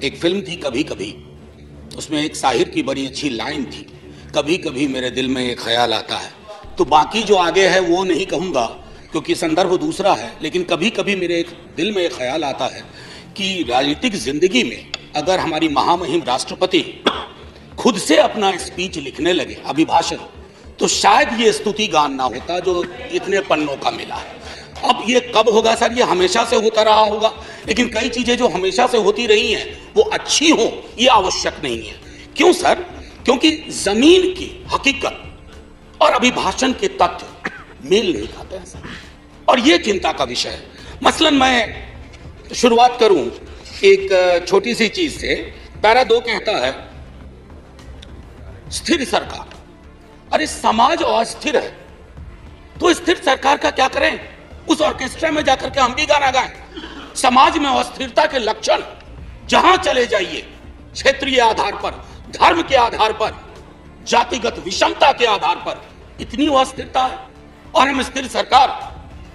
एक फिल्म थी कभी कभी, उसमें एक शाहिर की बड़ी अच्छी लाइन थी, कभी कभी मेरे दिल में एक ख्याल आता है। तो बाकी जो आगे है वो नहीं कहूँगा क्योंकि संदर्भ दूसरा है, लेकिन कभी कभी मेरे एक दिल में एक ख्याल आता है कि राजनीतिक जिंदगी में अगर हमारी महामहिम राष्ट्रपति खुद से अपना स्पीच लिखने लगे, अभिभाषण, तो शायद ये स्तुति गान ना होता जो इतने पन्नों का मिला है। अब ये कब होगा सर? ये हमेशा से होता रहा होगा, लेकिन कई चीजें जो हमेशा से होती रही हैं वो अच्छी हो ये आवश्यक नहीं है। क्यों सर? क्योंकि जमीन की हकीकत और अभिभाषण के तथ्य मेल नहीं खाते हैं सर, और ये चिंता का विषय है। मसलन मैं शुरुआत करूं एक छोटी सी चीज से। पैरा 2 कहता है स्थिर सरकार। अरे समाज अस्थिर है तो स्थिर सरकार का क्या करें? उस ऑर्केस्ट्रा में जाकर के हम भी गाना गाएं। समाज में अस्थिरता के लक्षण जहां चले जाइए, क्षेत्रीय आधार पर, धर्म के आधार पर, जातिगत विषमता के आधार पर इतनी अस्थिरता है और हम स्थिर सरकार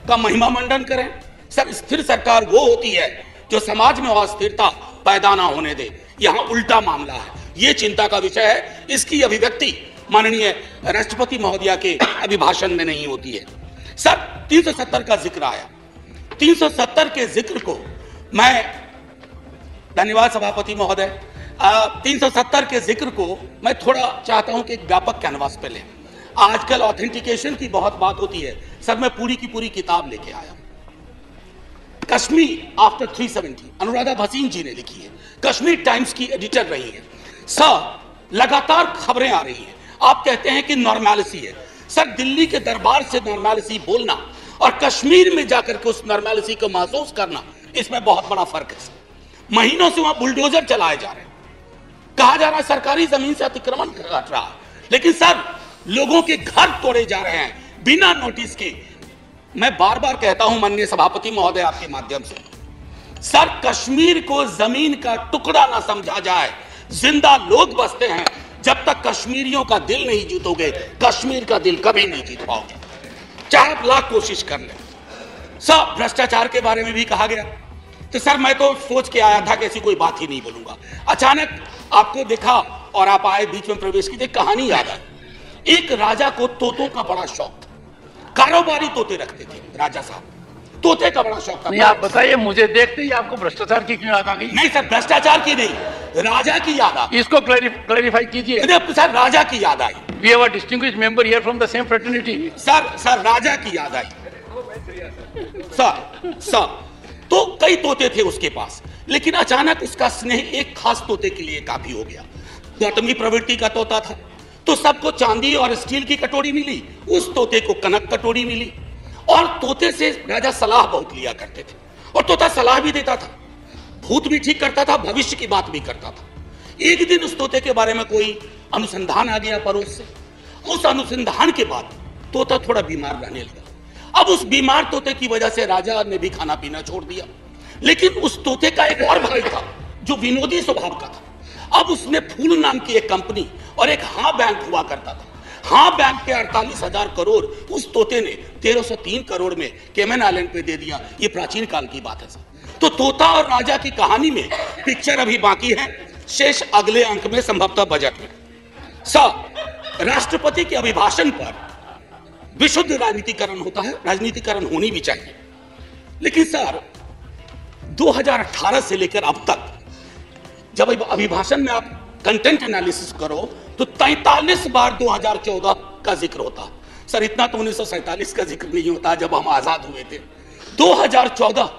का महिमा मंडन करें। सर, स्थिर सरकार वो होती है जो समाज में अस्थिरता पैदा ना होने दे। यहां उल्टा मामला है, ये चिंता का विषय है। इसकी अभिव्यक्ति माननीय राष्ट्रपति महोदया के अभिभाषण में नहीं होती है। सर, 370 का जिक्र आया। 370 के जिक्र को मैं, धन्यवाद सभापति महोदय, 370 के जिक्र को मैं थोड़ा चाहता हूं कि एक व्यापक कैनवास पे लें। आजकल ऑथेंटिकेशन की बहुत बात होती है। सर, मैं पूरी की पूरी किताब लेके आया हूं, कश्मीर आफ्टर 370, अनुराधा भसीन जी ने लिखी है, कश्मीर टाइम्स की एडिटर रही है। सर, लगातार खबरें आ रही हैं, आप कहते हैं कि नॉर्मैलिटी है। सर, दिल्ली के दरबार से नॉर्मैलिटी बोलना और कश्मीर में जाकर के उस नॉर्मैलिटी को महसूस करना, इसमें बहुत बड़ा फर्क है। महीनों से वहां बुलडोजर चलाए जा रहे हैं, कहा जा रहा है सरकारी जमीन से अतिक्रमण कर रहा है, लेकिन सर लोगों के घर तोड़े जा रहे हैं बिना नोटिस के। मैं बार बार कहता हूं माननीय सभापति महोदय आपके माध्यम से, सर कश्मीर को जमीन का टुकड़ा ना समझा जाए। जिंदा लोग बसते हैं। जब तक कश्मीरियों का दिल नहीं जीतोगे, कश्मीर का दिल कभी नहीं जीत पाओगे, चाहे आप लाख कोशिश कर लें। सर, भ्रष्टाचार के बारे में भी कहा गया, तो सर मैं तो सोच के आया था कि ऐसी कोई बात ही नहीं बोलूंगा। अचानक आपको देखा और आप आए, बीच में प्रवेश की, कहानी याद आई। एक राजा को तोतों का बड़ा शौक था, कारोबारी तोते रखते थे राजा साहब, तोते का बड़ा शौक था। नहीं, आप बताइए, मुझे देखते ही आपको भ्रष्टाचार की क्यों याद आ गई? नहीं सर, भ्रष्टाचार की नहीं, राजा की याद आ गई। इसको क्लैरिफाई कीजिए। सर, राजा की याद आई। We have a distinguished member here from the same fraternity. Sir Raja की याद आई। सर तो कई तोते थे उसके पास, लेकिन अचानक उसका स्नेह एक खास तोते के लिए काफी हो गया। गौतमी प्रवृत्ति का तोता था, तो सबको चांदी और स्टील की कटोरी मिली, उस तोते को कनक कटोरी मिली। और तोते से राजा सलाह बहुत लिया करते थे, और तोता सलाह भी देता था, भूत भी ठीक करता था, भविष्य की बात भी करता था। एक दिन उस तोते के बारे में कोई अनुसंधान आ गया पड़ोस से। उस अनुसंधान के बाद तोता थोड़ा बीमार रहने लगा। अब उस बीमार तोते की वजह से राजा ने भी खाना पीना छोड़ दिया। लेकिन उस तोते का एक और भाई था जो विनोदी स्वभाव का था। अब उसने फूल नाम की एक कंपनी और एक हाँ बैंक हुआ करता था। हाँ बैंक के 48,000 करोड़ उस तोते ने 1303 करोड़ में केमन आइलैंड पे दे दिया। ये प्राचीन काल की बात है सर। तो तोता और राजा की कहानी में पिक्चर अभी बाकी है, शेष अगले अंक में, संभवतः बजट में। सर, राष्ट्रपति के अभिभाषण पर विशुद्ध राजनीतिकरण होता है, राजनीतिकरण होनी भी चाहिए। लेकिन सर 2018 से लेकर अब तक जब अभिभाषण में आप कंटेंट एनालिसिस करो तो 43 बार 2014 का जिक्र होता है। सर, इतना तो 1947 का जिक्र नहीं होता जब हम आजाद हुए थे। 2014,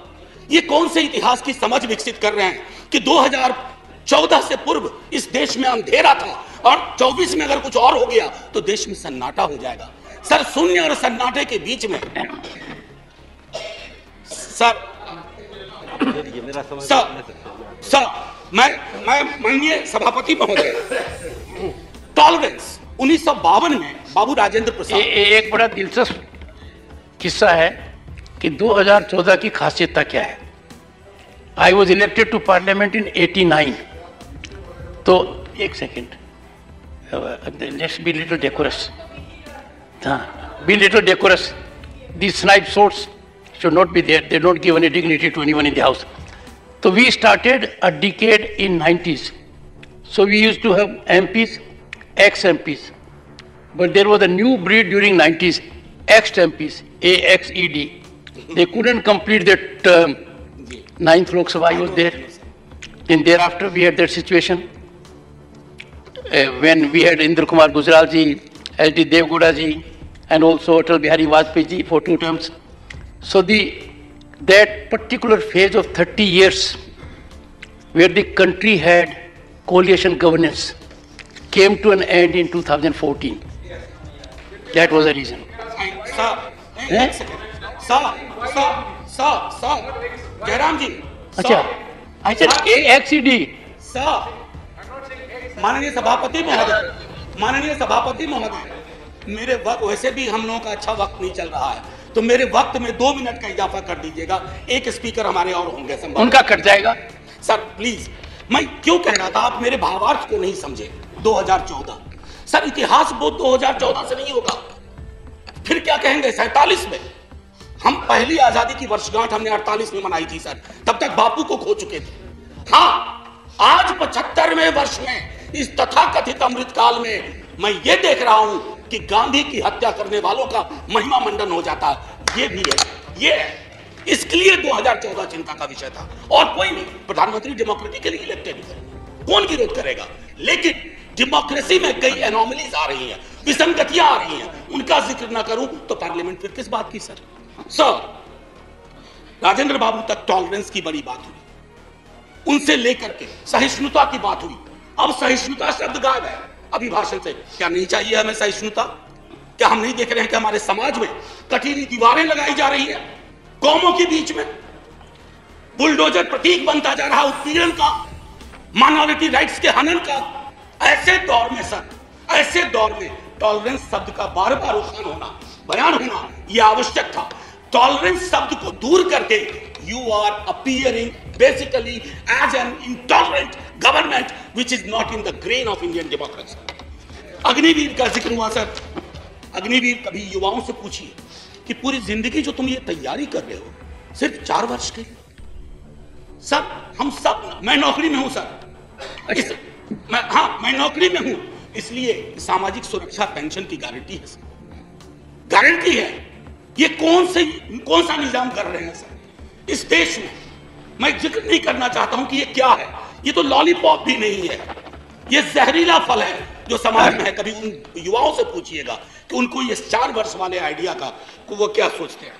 ये कौन से इतिहास की समझ विकसित कर रहे हैं कि 2014 से पूर्व इस देश में अंधेरा था और 24 में अगर कुछ और हो गया तो देश में सन्नाटा हो जाएगा। सर, शून्य और सन्नाटे के बीच में सर मैं माननीय सभापति महोदय, टॉलरेंस 1952 में बाबू राजेंद्र प्रसाद, एक बड़ा दिलचस्प किस्सा है कि 2014 की खासियत क्या है। I was elected to parliament in 89। तो एक second, let's be little decorous, be little decorous. These snipe swords should not be there. They don't give any dignity to anyone in the house. So we started a decade in 90s. So we used to have MPs, ex-MPs. But there was a new breed during 90s, ex-MPs, AXED. They couldn't complete their term. 9th Lok Sabha, I was there. Then thereafter we had that situation when we had Indra Kumar Gujral ji, L.D. Devgowda ji, and also Atal Bihari Vajpayee ji for 2 terms. So that particular phase of 30 years where the country had coalition governance came to an end in 2014. That was the reason. Sir, Jairam ji. अच्छा, I said AXED. Sir, माननीय सभापति महोदय, मेरे वक्त वैसे भी हम लोगों का अच्छा वक्त नहीं चल रहा है, तो मेरे वक्त में 2 मिनट का इजाफा कर दीजिएगा। एक स्पीकर हमारे और होंगे, उनका कट जाएगा। सर प्लीज, मैं क्यों कह रहा था, आप मेरे भावार्थ को नहीं समझे। 2014 सर, इतिहास बोध 2014 से नहीं होगा, फिर क्या कहेंगे 47 में। हम पहली आजादी की वर्षगांठ हमने 48 में मनाई थी सर, तब तक बापू को खो चुके थे। हाँ, आज 75वें वर्ष में इस तथाकथित अमृतकाल में मैं ये देख रहा हूं कि गांधी की हत्या करने वालों का महिमा मंडन हो जाता है। ये भी है, ये इसके लिए 2014 चिंता का विषय था, और कोई नहीं। प्रधानमंत्री डेमोक्रेसी के लिए इलेक्टेड है, कौन विरोध करेगा। लेकिन डेमोक्रेसी में कई एनोमलीज आ रही हैं, विसंगतियां आ रही हैं, उनका जिक्र ना करूं तो पार्लियामेंट फिर किस बात की। सर राजेंद्र बाबू तक टॉलरेंस की बड़ी बात हुई, उनसे लेकर के सहिष्णुता की बात हुई। अब सहिष्णुता शब्द गायब है अभिभाषण से। क्या नहीं चाहिए हमें सहिष्णुता? क्या हम नहीं देख रहे हैं कि हमारे समाज में कटीली दीवारें लगाई जा रही है, कौमों के बीच में बुलडोजर प्रतीक बनता जा रहा उत्पीड़न का, माइनॉरिटी राइट्स के हनन का। ऐसे दौर में सर, ऐसे दौर में टॉलरेंस शब्द का बार बार उठान होना, बयान होना, यह आवश्यक था। टॉलरेंस शब्द को दूर करके you are appearing basically as an intolerant government which is not in the grain of Indian democracy. Agniveer का जिक्र हुआ सर। अग्निवीर, कभी युवाओं से पूछिए कि पूरी जिंदगी जो तुम ये तैयारी कर रहे हो सिर्फ 4 वर्ष के लिए। सर हम सब, मैं नौकरी में हूं सर, मैं नौकरी में हूं, इसलिए सामाजिक सुरक्षा पेंशन की गारंटी है सर, गारंटी है। ये कौन सा निजाम कर रहे हैं सर इस देश में। मैं जिक्र नहीं करना चाहता हूं कि ये क्या है, ये तो लॉलीपॉप भी नहीं है, ये जहरीला फल है जो समाज में है। कभी उन युवाओं से पूछिएगा कि उनको ये 4 वर्ष वाले आइडिया का वो क्या सोचते हैं।